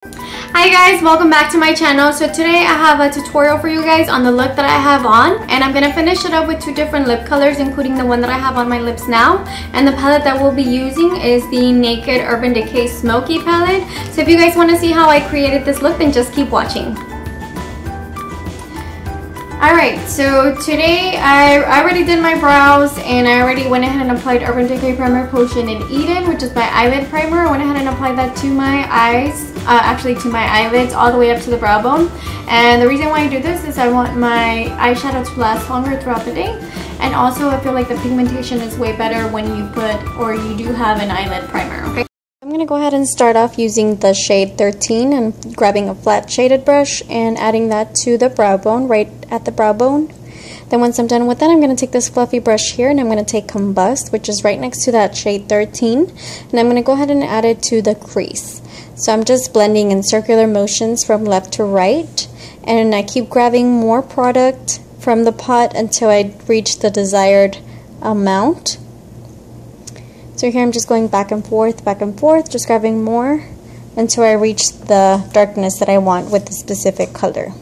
Hi guys, welcome back to my channel. So today I have a tutorial for you guys on the look that I have on, and I'm gonna finish it up with two different lip colors, including the one that I have on my lips now. And the palette that we'll be using is the Naked Urban Decay Smoky palette. So if you guys want to see how I created this look, then just keep watching. Alright, so today I already did my brows, and I already went ahead and applied Urban Decay Primer Potion in Eden, which is my eyelid primer. I went ahead and applied that to my eyes, actually to my eyelids, all the way up to the brow bone. And the reason why I do this is I want my eyeshadow to last longer throughout the day. And also I feel like the pigmentation is way better when you put, or you do have an eyelid primer, okay? I'm going to go ahead and start off using the shade 13 and grabbing a flat shaded brush and adding that to the brow bone, right at the brow bone. Then once I'm done with that, I'm going to take this fluffy brush here and I'm going to take Combust, which is right next to that shade 13, and I'm going to go ahead and add it to the crease. So I'm just blending in circular motions from left to right, and I keep grabbing more product from the pot until I reach the desired amount. So here I'm just going back and forth, just grabbing more until I reach the darkness that I want with the specific color.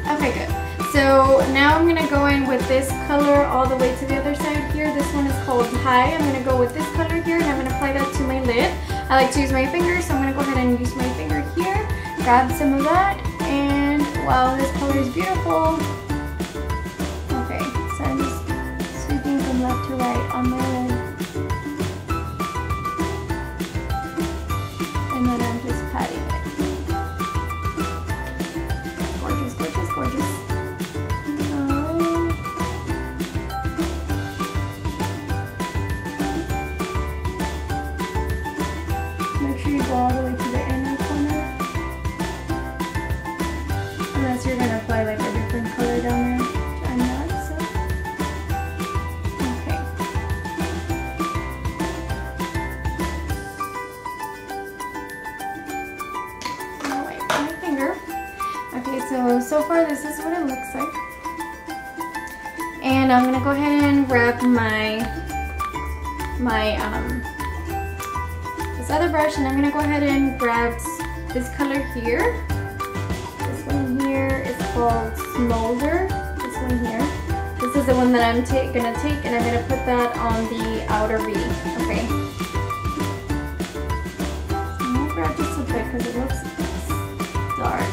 Okay, good. So now I'm going to go in with this color all the way to the other side here. This one is called High. I'm going to go with this color here and I'm going to apply that to my lid. I like to use my finger, so I'm going to go ahead and use my finger here. Grab some of that, and wow, this color is beautiful. Okay, so I'm just sweeping from left to right on my lid. And then I'm just patting it. Gorgeous, gorgeous, gorgeous. Make sure you go all the way to the inner corner. Unless you're going to apply like a different color down there. I'm not, so. Okay. I'll wipe my finger. Okay, so far this is what it looks like. And I'm gonna go ahead and grab this other brush, and I'm gonna go ahead and grab this color here. This one here is called Smolder. This one here. This is the one that I'm gonna take, and I'm gonna put that on the outer V. Okay. So I'm gonna grab just a bit because it looks dark.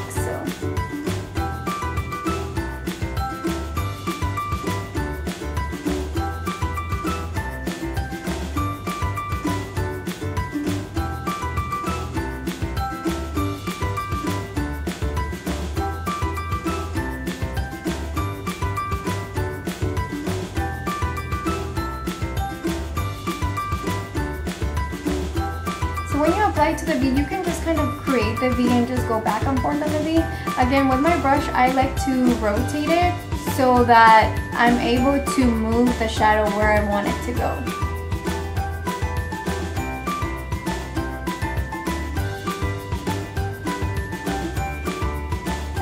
So when you apply to the V, you can just kind of create the V and just go back and forth on the V. Again, with my brush, I like to rotate it so that I'm able to move the shadow where I want it to go.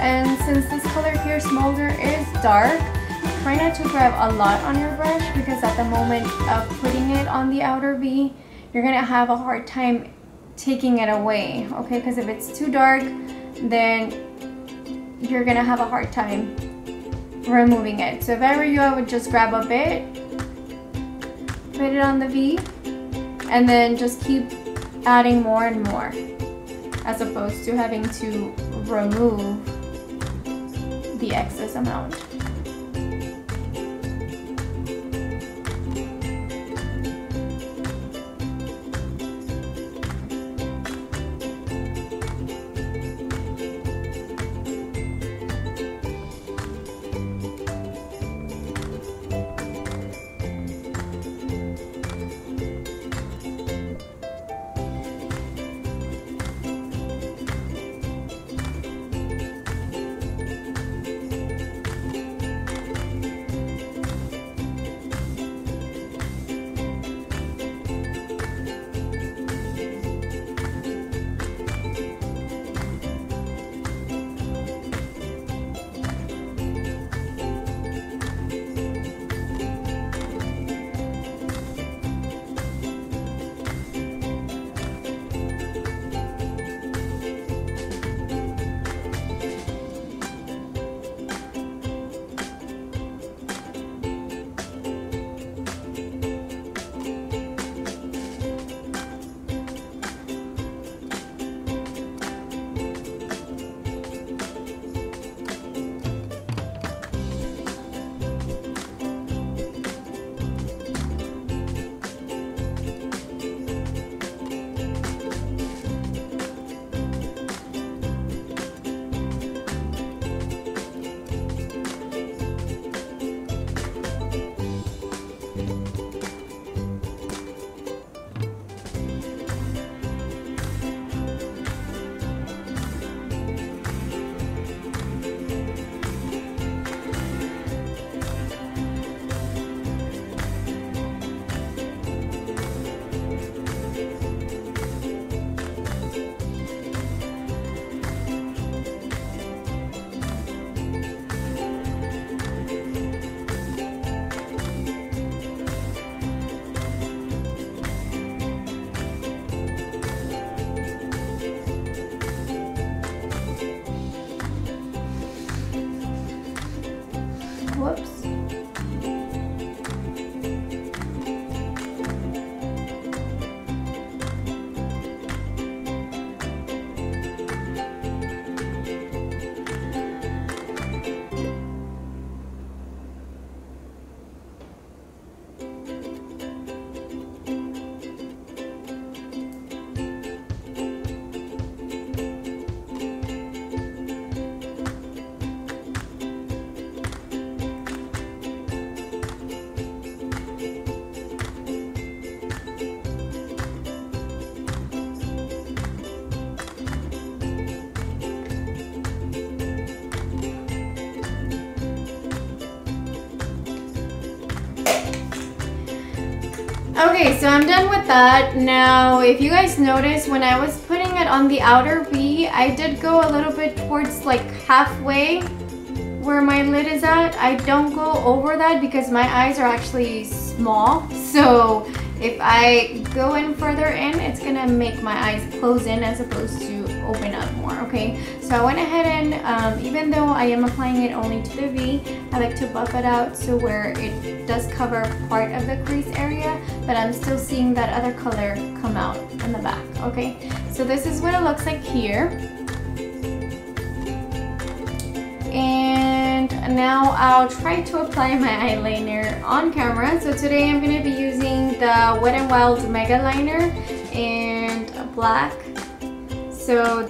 And since this color here, Smolder, is dark, try not to grab a lot on your brush, because at the moment of putting it on the outer V, you're going to have a hard time taking it away, okay? Because if it's too dark, then you're going to have a hard time removing it. So if I were you, I would just grab a bit, put it on the V, and then just keep adding more and more, as opposed to having to remove the excess amount. Okay, so I'm done with that. Now, if you guys notice, when I was putting it on the outer V, I did go a little bit towards like halfway where my lid is at. I don't go over that because my eyes are actually small. So if I go in further in, it's gonna make my eyes close in as opposed to open up more, okay? So I went ahead and, even though I am applying it only to the V, I like to buff it out so where it does cover part of the crease area, but I'm still seeing that other color come out in the back, okay? So this is what it looks like here. And now I'll try to apply my eyeliner on camera. So today I'm going to be using the Wet n Wild megaliner and black. So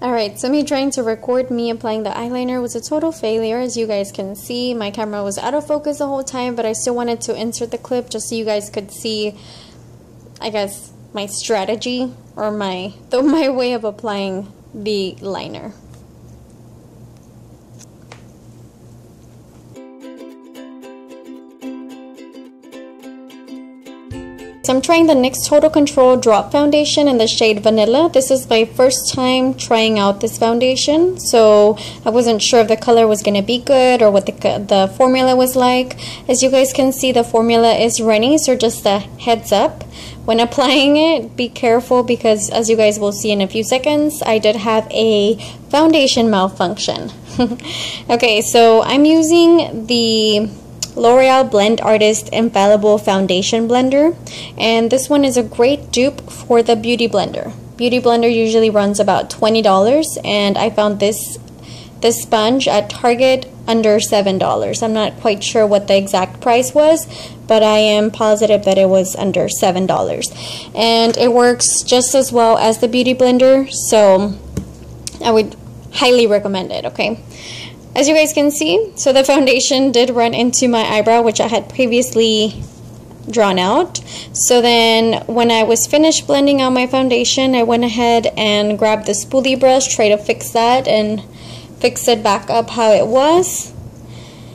alright, so me trying to record me applying the eyeliner was a total failure. As you guys can see, my camera was out of focus the whole time, but I still wanted to insert the clip just so you guys could see, I guess, my strategy or my way of applying the liner. So I'm trying the NYX Total Control Drop Foundation in the shade Vanilla. This is my first time trying out this foundation, so I wasn't sure if the color was going to be good or what the formula was like. As you guys can see, the formula is runny, so just a heads up. When applying it, be careful because as you guys will see in a few seconds, I did have a foundation malfunction. Okay, so I'm using the L'Oreal Blend Artist Infallible Foundation Blender, and this one is a great dupe for the Beauty Blender. Beauty Blender usually runs about $20, and I found this sponge at Target under $7. I'm not quite sure what the exact price was, but I am positive that it was under $7, and it works just as well as the Beauty Blender, so I would highly recommend it, okay? As you guys can see, so the foundation did run into my eyebrow, which I had previously drawn out. So then when I was finished blending out my foundation, I went ahead and grabbed the spoolie brush, try to fix that and fix it back up how it was.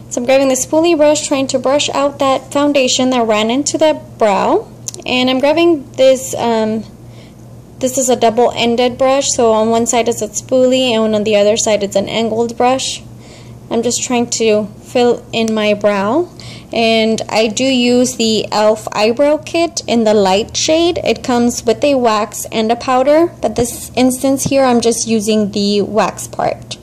So I'm grabbing the spoolie brush, trying to brush out that foundation that ran into the brow. And I'm grabbing this, this is a double-ended brush, so on one side it's a spoolie and on the other side it's an angled brush. I'm just trying to fill in my brow, and I do use the e.l.f. eyebrow kit in the light shade. It comes with a wax and a powder, but this instance here I'm just using the wax part.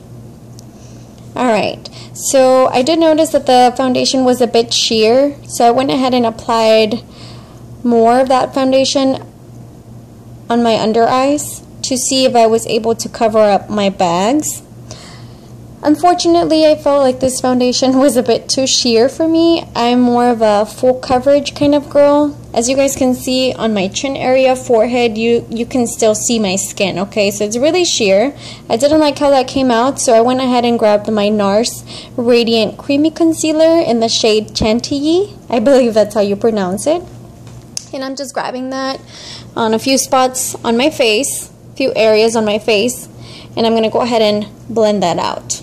Alright, so I did notice that the foundation was a bit sheer, so I went ahead and applied more of that foundation on my under eyes to see if I was able to cover up my bags. Unfortunately, I felt like this foundation was a bit too sheer for me. I'm more of a full coverage kind of girl. As you guys can see on my chin area, forehead, you can still see my skin, okay? So it's really sheer. I didn't like how that came out, so I went ahead and grabbed my NARS Radiant Creamy Concealer in the shade Chantilly. I believe that's how you pronounce it. And I'm just grabbing that on a few spots on my face, a few areas on my face, and I'm going to go ahead and blend that out.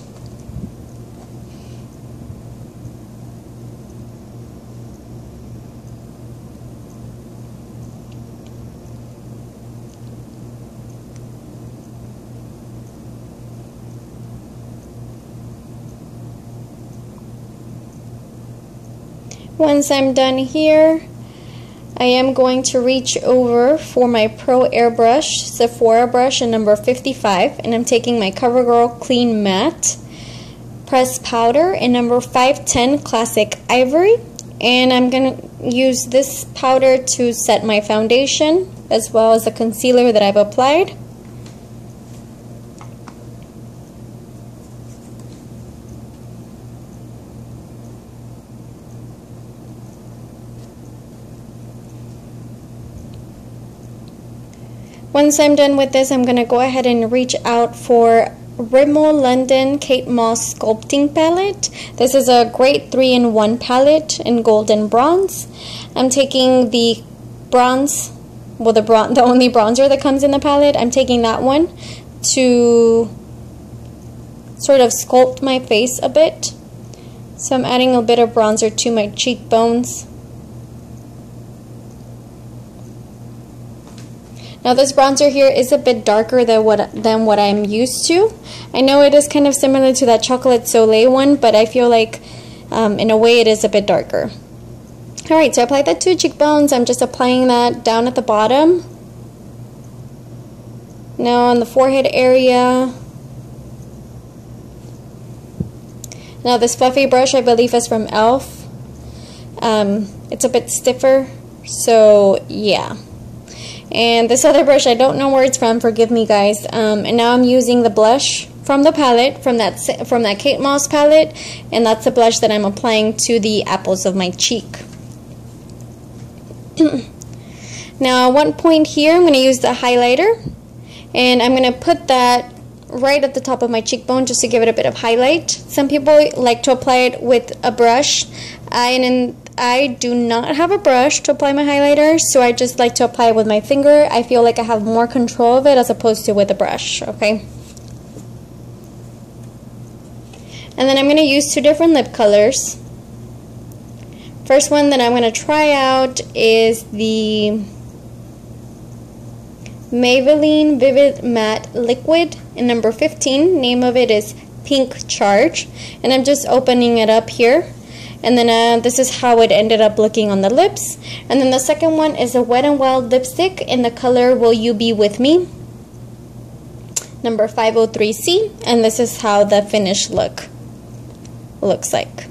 Once I'm done here, I am going to reach over for my Pro Airbrush Sephora brush in number 55, and I'm taking my Covergirl Clean Matte Pressed Powder in number 510 Classic Ivory, and I'm going to use this powder to set my foundation as well as the concealer that I've applied. Once I'm done with this, I'm going to go ahead and reach out for Rimmel London Kate Moss Sculpting Palette. This is a great 3-in-1 palette in gold and bronze. I'm taking the bronze, well, the only bronzer that comes in the palette. I'm taking that one to sort of sculpt my face a bit. So I'm adding a bit of bronzer to my cheekbones. Now this bronzer here is a bit darker than what I'm used to. I know it is kind of similar to that Chocolate Soleil one, but I feel like in a way it is a bit darker. Alright, so I applied that to cheekbones. I'm just applying that down at the bottom. Now on the forehead area. Now this fluffy brush I believe is from e.l.f. It's a bit stiffer, so yeah. And this other brush, I don't know where it's from, forgive me guys. And now I'm using the blush from the palette, from that Kate Moss palette, and that's the blush that I'm applying to the apples of my cheek. Now at one point here, I'm going to use the highlighter, and I'm going to put that right at the top of my cheekbone just to give it a bit of highlight. Some people like to apply it with a brush, I do not have a brush to apply my highlighter, so I just like to apply it with my finger. I feel like I have more control of it as opposed to with a brush, okay? And then I'm going to use two different lip colors. First one that I'm going to try out is the Maybelline Vivid Matte Liquid in number 15. Name of it is Pink Charge. And I'm just opening it up here. And then this is how it ended up looking on the lips. And then the second one is a Wet n Wild lipstick in the color Will You Be With Me, number 503C. And this is how the finished look looks like.